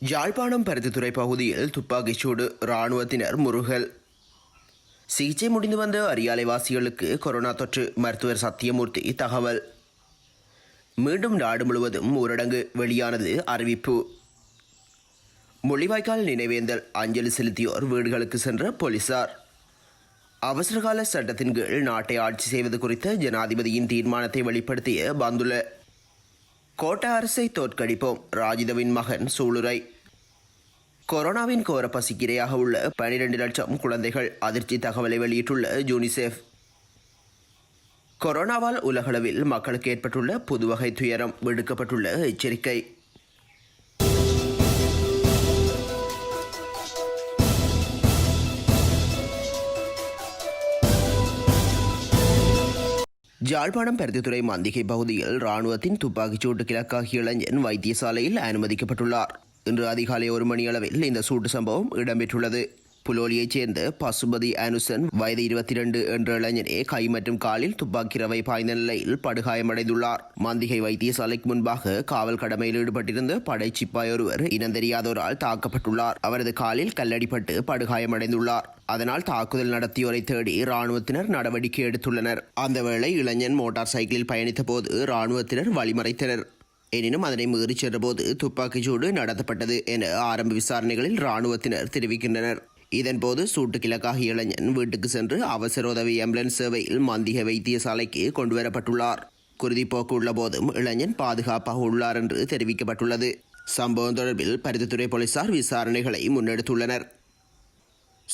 யாழ்ப்பாணம் பருத்தித்துறை பகுதியில் துப்பாக்கிச்சூடு இராணுவத்தினர் முருகல். சிகிச்சை முடிந்து வந்த அரியாலைவாசிகளுக்கு கொரோனா தொற்று. மருத்துவர் சத்தியமூர்த்தி தகவல். மீண்டும் நாடு முழுவதும் ஊரடங்கு வெளியானது அறிவிப்பு. முள்ளிவாய்க்கால் நினைவேந்தல் அஞ்சலி செலுத்தியோர் வீடுகளுக்கு சென்ற போலீசார். அவசரகால சட்டத்தின் கீழ் நாட்டை ஆட்சி செய்வது குறித்த ஜனாதிபதியின் தீர்மானத்தை வெளிப்படுத்திய பந்துல. கோட்ட அரசை தோற்கடிப்போம், ராஜிதவின் மகன் சூளுரை. கொரோனாவின் கோர பசிக்கிரையாக உள்ள 12 லட்சம் குழந்தைகள் அதிர்ச்சி தகவலை வெளியிட்டுள்ள யூனிசெஃப். கொரோனாவால் உலகளவில் மக்களுக்கு ஏற்பட்டுள்ள புதுவகை துயரம், விடுக்கப்பட்டுள்ள எச்சரிக்கை. யாழ்ப்பாணம் பருத்தித்துறை மந்திகை பகுதியில் இராணுவத்தின் துப்பாக்கிச்சூட்டுக்கு இலக்காகிய இளைஞன் வைத்தியசாலையில் அனுமதிக்கப்பட்டுள்ளார். இன்று அதிகாலை 1 மணி அளவில் இந்த சூட்டு சம்பவம் இடம்பெற்றுள்ளது. புலோலியைச் சேர்ந்த பசுபதி அனுசன் வயது 22 என்ற இளைஞனே கை மற்றும் காலில் துப்பாக்கி ரவை பாய்ந்த நிலையில் படுகாயமடைந்துள்ளார். மந்திகை வைத்தியசாலைக்கு முன்பாக காவல் கடமையில் ஈடுபட்டிருந்த படைச்சிப்பாய் ஒருவர் இனந்தெரியாதோரால் தாக்கப்பட்டுள்ளார். அவரது காலில் கல்லடிப்பட்டு படுகாயமடைந்துள்ளார். அதனால் தாக்குதல் நடத்தியோரை தேடி இராணுவத்தினர் நடவடிக்கை எடுத்துள்ளனர். அந்த வேளை இளைஞன் மோட்டார் சைக்கிளில் பயணித்த போது இராணுவத்தினர் வழிமறைத்தனர். எனினும் அதனை மீறிச் சென்றபோது துப்பாக்கிச்சூடு நடத்தப்பட்டது என ஆரம்ப விசாரணைகளில் இராணுவத்தினர் தெரிவிக்கின்றனர். இதன்போது சூட்டுக்கிழக்காக இளைஞன் வீட்டுக்கு சென்று அவசர உதவி ஆம்புலன்ஸ் சேவையில் மந்திக வைத்தியசாலைக்கு கொண்டுவரப்பட்டுள்ளார். குருதிப்போக்கு உள்ள போதும் இளைஞன் பாதுகாப்பாக உள்ளார் என்று தெரிவிக்கப்பட்டுள்ளது. சம்பவம் தொடர்பில் பருத்தித்துறை போலீசார் விசாரணைகளை முன்னெடுத்துள்ளனர்.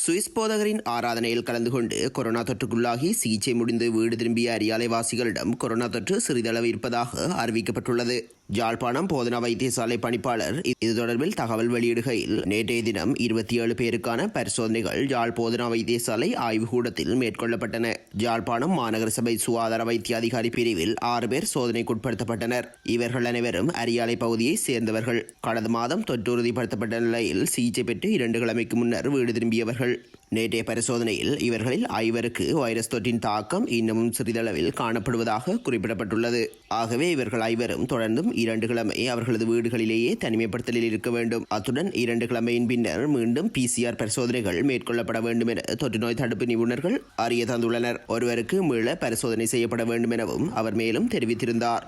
சுவிஸ் போதகரின் ஆராதனையில் கலந்து கொண்டு கொரோனா தொற்றுக்குள்ளாகி சிகிச்சை முடிந்து வீடு திரும்பிய அரியாலைவாசிகளிடம் கொரோனா தொற்று சிறிதளவு இருப்பதாக அறிவிக்கப்பட்டுள்ளது. யாழ்ப்பாணம் போதனா வைத்தியசாலை பணிப்பாளர் இது தொடர்பில் தகவல் வெளியிடுகையில், நேற்றைய தினம் 27 பேருக்கான பரிசோதனைகள் யாழ் போதனா வைத்தியசாலை ஆய்வுக்கூடத்தில் மேற்கொள்ளப்பட்டன. யாழ்ப்பாணம் மாநகர சபை சுகாதார வைத்திய அதிகாரி பிரிவில் 6 பேர் சோதனைக்குட்படுத்தப்பட்டனர். இவர்கள் அனைவரும் அரியாலை பகுதியை சேர்ந்தவர்கள். கடந்த மாதம் தொற்று உறுதிப்படுத்தப்பட்ட நிலையில் சிகிச்சை பெற்று 2 கிழமைக்கு முன்னர் வீடு திரும்பியவர்கள். நேற்றைய பரிசோதனையில் இவர்களில் 5 வைரஸ் தொற்றின் தாக்கம் இன்னமும் சிறிதளவில் காணப்படுவதாக குறிப்பிடப்பட்டுள்ளது. ஆகவே இவர்கள் 5 தொடர்ந்தும் 2 கிழமை அவர்களது வீடுகளிலேயே தனிமைப்படுத்தலில் இருக்க வேண்டும். அத்துடன் 2 கிழமையின் பின்னர் மீண்டும் PCR பரிசோதனைகள் மேற்கொள்ளப்பட வேண்டும் என தொற்று நோய் தடுப்பு நிபுணர்கள் அறிய தந்துள்ளனர். ஒருவருக்கு மீள பரிசோதனை செய்யப்பட வேண்டும் எனவும் அவர் மேலும் தெரிவித்திருந்தார்.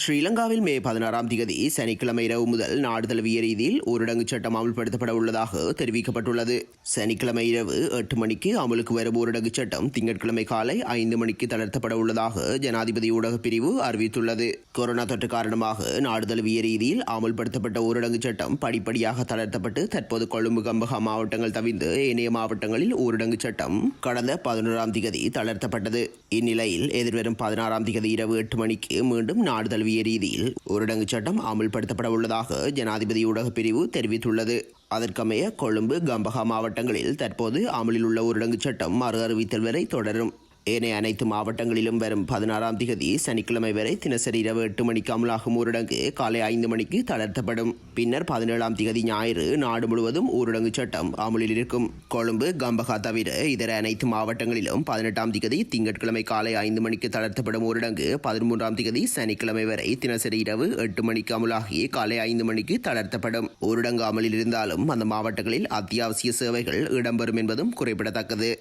ஸ்ரீலங்காவில் மே 16ஆம் தேதி சனிக்கிழமை இரவு முதல் நாடு தழுவிய ரீதியில் ஊரடங்கு சட்டம் அமல்படுத்தப்பட உள்ளதாக தெரிவிக்கப்பட்டுள்ளது. சனிக்கிழமை இரவு 8 மணிக்கு அமலுக்கு வரும் ஊரடங்கு சட்டம் திங்கட்கிழமை காலை 5 மணிக்கு தளர்த்தப்பட உள்ளதாக ஜனாதிபதி ஊடக பிரிவு அறிவித்துள்ளது. கொரோனா தொற்று காரணமாக நாடு தழுவிய ரீதியில் அமல்படுத்தப்பட்ட ஊரடங்கு சட்டம் படிப்படியாக தளர்த்தப்பட்டு தற்போது கொழும்பு கம்பஹா மாவட்டங்கள் தவிர்த்து ஏனைய மாவட்டங்களில் ஊரடங்கு சட்டம் கடந்த 11ஆம் தேதி தளர்த்தப்பட்டது. இந்நிலையில் எதிர்வரும் 16ஆம் தேதி இரவு 8 மணிக்கு மீண்டும் நாடு தழுவிய ரீதியில் ஊரடங்கு சட்டம் அமல்படுத்தப்பட உள்ளதாக ஜனாதிபதி ஊடக பிரிவு தெரிவித்துள்ளது. அதற்கமைய கொழும்பு கம்பஹா மாவட்டங்களில் தற்போது அமலில் உள்ள ஊரடங்கு சட்டம் மறு அறிவித்தல் வரை தொடரும். ஏனைய அனைத்து மாவட்டங்களிலும் வரும் 16ஆம் தேதி சனிக்கிழமை வரை தினசரி இரவு 8 மணிக்கு அமலாகும் ஊரடங்கு காலை 5 மணிக்கு தளர்த்தப்படும். பின்னர் 17ஆம் தேதி ஞாயிறு நாடு முழுவதும் ஊரடங்கு சட்டம் அமலில் இருக்கும். கொழும்பு கம்பஹா தவிர இதர அனைத்து மாவட்டங்களிலும் 18ஆம் தேதி திங்கட்கிழமை காலை 5 மணிக்கு தளர்த்தப்படும் ஊரடங்கு 13ஆம் தேதி சனிக்கிழமை வரை தினசரி இரவு 8 மணிக்கு அமலாகி காலை 5 மணிக்கு தளர்த்தப்படும். ஊரடங்கு அமலில் இருந்தாலும் அந்த மாவட்டங்களில் அத்தியாவசிய சேவைகள் இடம்பெறும் என்பதும் குறிப்பிடத்தக்கது.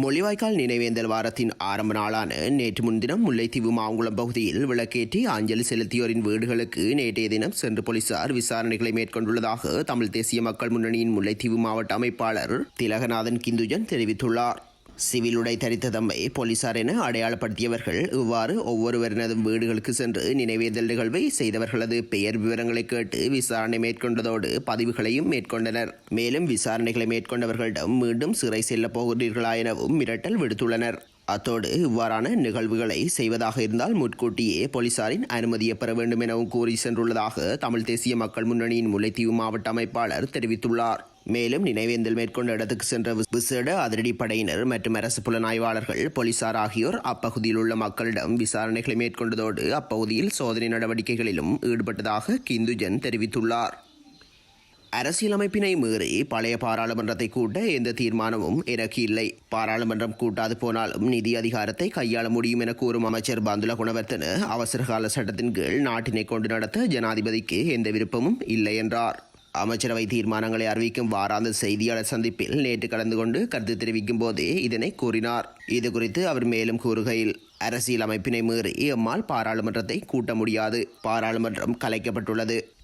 முள்ளிவாய்க்கால் நினைவேந்தல் வாரத்தின் ஆரம்ப நாளான நேற்று முன்தினம் முல்லைத்தீவு மாங்குளம் பகுதியில் விளக்கேற்றி அஞ்சலி செலுத்தியோரின் வீடுகளுக்கு நேற்றைய தினம் சென்று போலீசார் விசாரணைகளை மேற்கொண்டுள்ளதாக தமிழ் தேசிய மக்கள் முன்னணியின் முல்லைத்தீவு மாவட்ட அமைப்பாளர் திலகநாதன் கிந்துஜன் தெரிவித்துள்ளார். சிவில் உடை தரித்த தம்மை போலீசார் என அடையாளப்படுத்தியவர்கள் இவ்வாறு ஒவ்வொருவரினதும் வீடுகளுக்கு சென்று நினைவேந்தல் நிகழ்வை செய்தவர்களது பெயர் விவரங்களை கேட்டு விசாரணை மேற்கொண்டதோடு பதிவுகளையும் மேற்கொண்டனர். மேலும் விசாரணைகளை மேற்கொண்டவர்களிடம் மீண்டும் சிறை செல்லப் போகிறீர்களா எனவும் மிரட்டல் விடுத்துள்ளனர். அத்தோடு இவ்வாறான நிகழ்வுகளை செய்வதாக இருந்தால் முன்கூட்டியே போலீசாரின் அனுமதியை பெற வேண்டும் எனவும் கூறி சென்றுள்ளதாக தமிழ் தேசிய மக்கள் முன்னணியின் முல்லைத்தீவு மாவட்ட அமைப்பாளர் தெரிவித்துள்ளார். மேலும் நினைவேந்தல் மேற்கொண்ட இடத்துக்கு சென்ற விசேட அதிரடிப்படையினர் மற்றும் அரசு புலனாய்வாளர்கள், போலீசார் ஆகியோர் அப்பகுதியில் உள்ள மக்களிடம் விசாரணைகளை மேற்கொண்டதோடு அப்பகுதியில் சோதனை நடவடிக்கைகளிலும் ஈடுபட்டதாக கிந்துஜன் தெரிவித்துள்ளார். அரசியலமைப்பினை மீறி பழைய பாராளுமன்றத்தை கூட்ட எந்த தீர்மானமும் எனக்கு இல்லை. பாராளுமன்றம் கூட்டாது போனாலும் நிதி அதிகாரத்தை கையாள முடியும் என கூறும் அமைச்சர் பந்துல குணவர்த்தன அவசரகால சட்டத்தின் கீழ் நாட்டினை கொண்டு நடத்த ஜனாதிபதிக்கு எந்த விருப்பமும் இல்லை என்றார். அமைச்சரவை தீர்மானங்களை அறிவிக்கும் வாராந்த செய்தியாளர் சந்திப்பில் நேற்று கலந்து கொண்டு கருத்து தெரிவிக்கும் போதே இதனை கூறினார். இதுகுறித்து அவர் மேலும் கூறுகையில், அரசியல் அமைப்பினை மீறி எம்மால் பாராளுமன்றத்தை கூட்ட முடியாது. பாராளுமன்றம்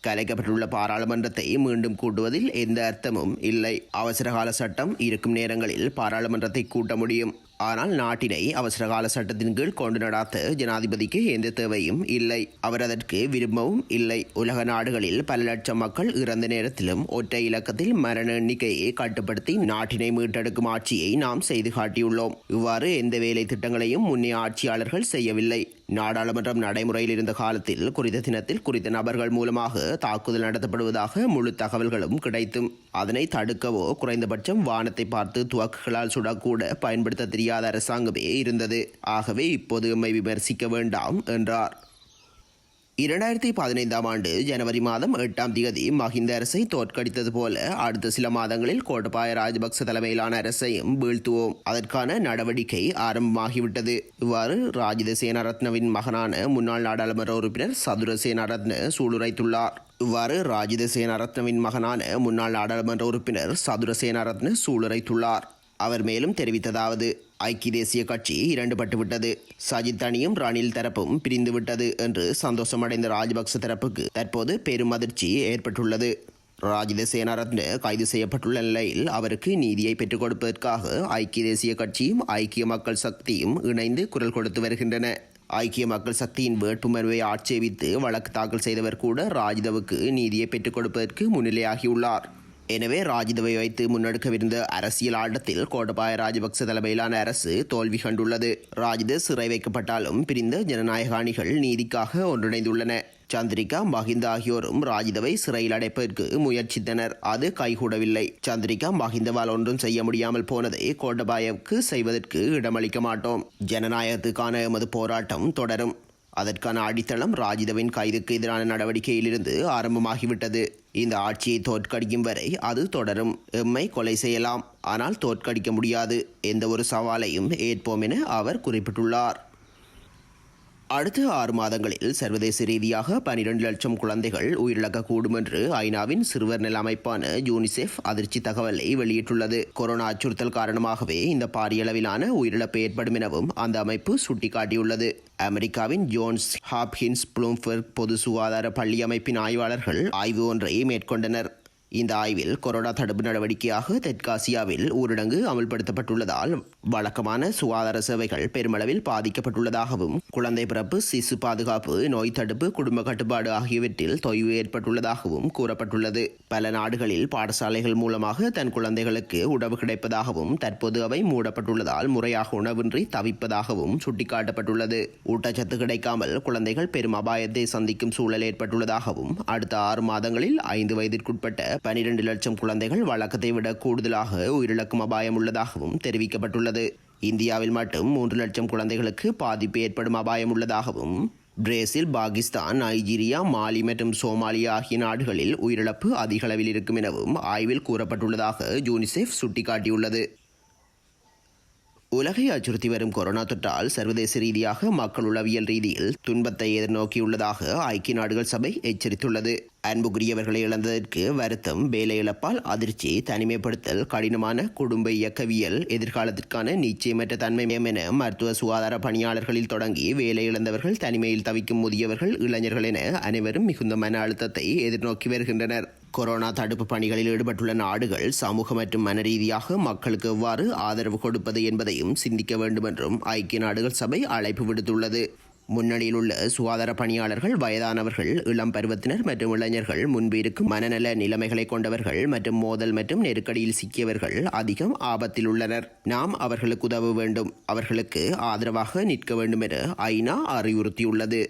கலைக்கப்பட்டுள்ள பாராளுமன்றத்தை மீண்டும் கூட்டுவதில் எந்த அர்த்தமும் இல்லை. அவசரகால சட்டம் இருக்கும் நேரங்களில் பாராளுமன்றத்தை கூட்ட முடியும். ஆனால் நாட்டினை அவசரகால சட்டத்தின் கீழ் கொண்டு நடாத்த ஜனாதிபதிக்கு எந்த தேவையும் இல்லை. அவர் அதற்கு விரும்பவும் இல்லை. உலக நாடுகளில் பல லட்சம் மக்கள் இறந்த நேரத்திலும் ஒற்றை இலக்கத்தில் மரண எண்ணிக்கையை கட்டுப்படுத்தி நாட்டினை மீட்டெடுக்கும் ஆட்சியை நாம் செய்து காட்டியுள்ளோம். இவ்வாறு எந்த வேலை திட்டங்களையும் முன்னே ஆட்சியாளர்கள் செய்யவில்லை. நாடாளுமன்றம் நடைமுறையில் இருந்த காலத்தில் குறித்த தினத்தில் குறித்த நபர்கள் மூலமாக தாக்குதல் நடத்தப்படுவதாக முழு தகவல்களும் கிடைத்தும் அதனை தடுக்கவோ குறைந்தபட்சம் வானத்தை பார்த்து துவக்குகளால் சுடக்கூட பயன்படுத்த தெரியாத அரசாங்கமே இருந்தது. ஆகவே இப்போது எம்மை விமர்சிக்க வேண்டாம் என்றார். 2015 ஆண்டு ஜனவரி மாதம் 8ஆம் தேதி மஹிந்த அரசை தோற்கடித்தது போல அடுத்த சில மாதங்களில் கோட்டபாய ராஜபக்ச தலைமையிலான அரசையும் வீழ்த்துவோம். அதற்கான நடவடிக்கை ஆரம்பமாகிவிட்டது. இவ்வாறு ராஜித சேனாரத்னவின் மகனான முன்னாள் நாடாளுமன்ற உறுப்பினர் சதுர சேனாரத்ன சூளுரைத்துள்ளார். அவர் மேலும் தெரிவித்ததாவது, ஐக்கிய தேசிய கட்சி இரண்டுபட்டுவிட்டது. சஜித் அணியும் ரணில் தரப்பும் பிரிந்துவிட்டது என்று சந்தோஷமடைந்த ராஜபக்ச தரப்புக்கு தற்போது பெரும் அதிர்ச்சி ஏற்பட்டுள்ளது. ராஜித சேனாரத்ன கைது செய்யப்பட்டுள்ள நிலையில் அவருக்கு நீதியை பெற்றுக் கொடுப்பதற்காக ஐக்கிய தேசிய கட்சியும் ஐக்கிய மக்கள் சக்தியும் இணைந்து குரல் கொடுத்து வருகின்றன. ஐக்கிய மக்கள் சக்தியின் வேட்புமனுவை ஆட்சேபித்து வழக்கு தாக்கல் செய்தவர் கூட ராஜிதவுக்கு நீதியை பெற்றுக் கொடுப்பதற்கு முன்னிலையாகியுள்ளார். எனவே ராஜிதவை வைத்து முன்னெடுக்கவிருந்த அரசியல் ஆட்டத்தில் கோட்டபாய ராஜபக்ச தலைமையிலான அரசு தோல்வி கண்டுள்ளது. ராஜித சிறை வைக்கப்பட்டாலும் பிரிந்த ஜனநாயக அணிகள் நீதிக்காக ஒன்றிணைந்துள்ளன. சந்திரிகா, மஹிந்த ஆகியோரும் ராஜிதவை சிறையில் அடைப்பதற்கு முயற்சித்தனர். அது கைகூடவில்லை. சந்திரிகா, மஹிந்தவால் ஒன்றும் செய்ய முடியாமல் போனதை கோட்டபாயவுக்கு செய்வதற்கு இடமளிக்க மாட்டோம். ஜனநாயகத்துக்கான எமது போராட்டம் தொடரும். அதற்கான அடித்தளம் ராஜிதவின் கைதுக்கு எதிரான நடவடிக்கையிலிருந்து ஆரம்பமாகிவிட்டது. இந்த ஆட்சியை தோற்கடிக்கும் வரை அது தொடரும். எம்மை கொலை செய்யலாம், ஆனால் தோற்கடிக்க முடியாது. எந்த ஒரு சவாலையும் ஏற்போம் என அவர் குறிப்பிட்டுள்ளார். அடுத்த 6 மாதங்களில் சர்வதேச ரீதியாக 12 லட்சம் குழந்தைகள் உயிரிழக்கக்கூடும் என்று ஐநாவின் சிறுவர் நல அமைப்பான யூனிசெஃப் அதிர்ச்சி தகவலை வெளியிட்டுள்ளது. கொரோனா அச்சுறுத்தல் காரணமாகவே இந்த பாரியளவிலான உயிரிழப்பு ஏற்படும் எனவும் அந்த அமைப்பு சுட்டிக்காட்டியுள்ளது. அமெரிக்காவின் ஜோன்ஸ் ஹாப்கின்ஸ் ப்ளூம்பெர்க் பொது சுகாதார பள்ளி அமைப்பின் ஆய்வாளர்கள் ஆய்வு ஒன்றை மேற்கொண்டனர். இந்த ஆய்வில் கொரோனா தடுப்பு நடவடிக்கையாக தெற்காசியாவில் ஊரடங்கு அமல்படுத்தப்பட்டுள்ளதால் வழக்கமான சுகாதார சேவைகள் பெருமளவில் பாதிக்கப்பட்டுள்ளதாகவும் குழந்தை பிறப்பு, சிசு பாதுகாப்பு, நோய் தடுப்பு, குடும்ப கட்டுப்பாடு ஆகியவற்றில் தொய்வு ஏற்பட்டுள்ளதாகவும் கூறப்பட்டுள்ளது. பல நாடுகளில் பாடசாலைகள் மூலமாக தன் குழந்தைகளுக்கு உணவு கிடைப்பதாகவும் தற்போது அவை மூடப்பட்டுள்ளதால் முறையாக உணவின்றி தவிப்பதாகவும் சுட்டிக்காட்டப்பட்டுள்ளது. ஊட்டச்சத்து கிடைக்காமல் குழந்தைகள் பெரும் அபாயத்தை சந்திக்கும் சூழல் ஏற்பட்டுள்ளதாகவும் அடுத்த 6 மாதங்களில் 5 வயதிற்குட்பட்ட 12 லட்சம் குழந்தைகள் வழக்கத்தை விட கூடுதலாக உயிரிழக்கும் அபாயம் உள்ளதாகவும் தெரிவிக்கப்பட்டுள்ளது. இந்தியாவில் மட்டும் 3 லட்சம் குழந்தைகளுக்கு பாதிப்பு ஏற்படும் அபாயம் உள்ளதாகவும் பிரேசில், பாகிஸ்தான், நைஜீரியா, மாலி மற்றும் சோமாலியா ஆகிய நாடுகளில் உயிரிழப்பு அதிக அளவில் இருக்கும் எனவும் ஆய்வில் கூறப்பட்டுள்ளதாக யூனிசெஃப் சுட்டிக்காட்டியுள்ளது. உலகை அச்சுறுத்தி வரும் கொரோனா தொற்றால் சர்வதேச ரீதியாக மக்கள் உளவியல் ரீதியில் துன்பத்தை எதிர்நோக்கியுள்ளதாக ஐக்கிய நாடுகள் சபை எச்சரித்துள்ளது. அன்புக்குரியவர்களை இழந்ததற்கு வருத்தம், வேலை இழப்பால் அதிர்ச்சி, தனிமைப்படுத்தல், கடினமான குடும்ப இயக்கவியல், எதிர்காலத்திற்கான நிச்சயமற்ற தன்மை என மருத்துவ சுகாதார பணியாளர்களில் தொடங்கி வேலை இழந்தவர்கள், தனிமையில் தவிக்கும் முதியவர்கள், இளைஞர்கள் என அனைவரும் மிகுந்த மன அழுத்தத்தை எதிர்நோக்கி வருகின்றனர். கொரோனா தடுப்பு பணிகளில் ஈடுபட்டுள்ள நாடுகள் சமூக மற்றும் மன ரீதியாக மக்களுக்கு எவ்வாறு ஆதரவு கொடுப்பது என்பதையும் சிந்திக்க வேண்டும் என்றும் ஐக்கிய நாடுகள் சபை அழைப்பு விடுத்துள்ளது. முன்னணியில் உள்ள சுகாதார பணியாளர்கள், வயதானவர்கள், இளம் பருவத்தினர் மற்றும் இளைஞர்கள், முன்பு இருக்கும் மனநல நிலைமைகளை கொண்டவர்கள் மற்றும் மோதல் மற்றும் நெருக்கடியில் சிக்கியவர்கள் அதிகம் ஆபத்தில் உள்ளனர். நாம் அவர்களுக்கு உதவ வேண்டும், அவர்களுக்கு ஆதரவாக நிற்க வேண்டும் என ஐநா அறிவுறுத்தியுள்ளது.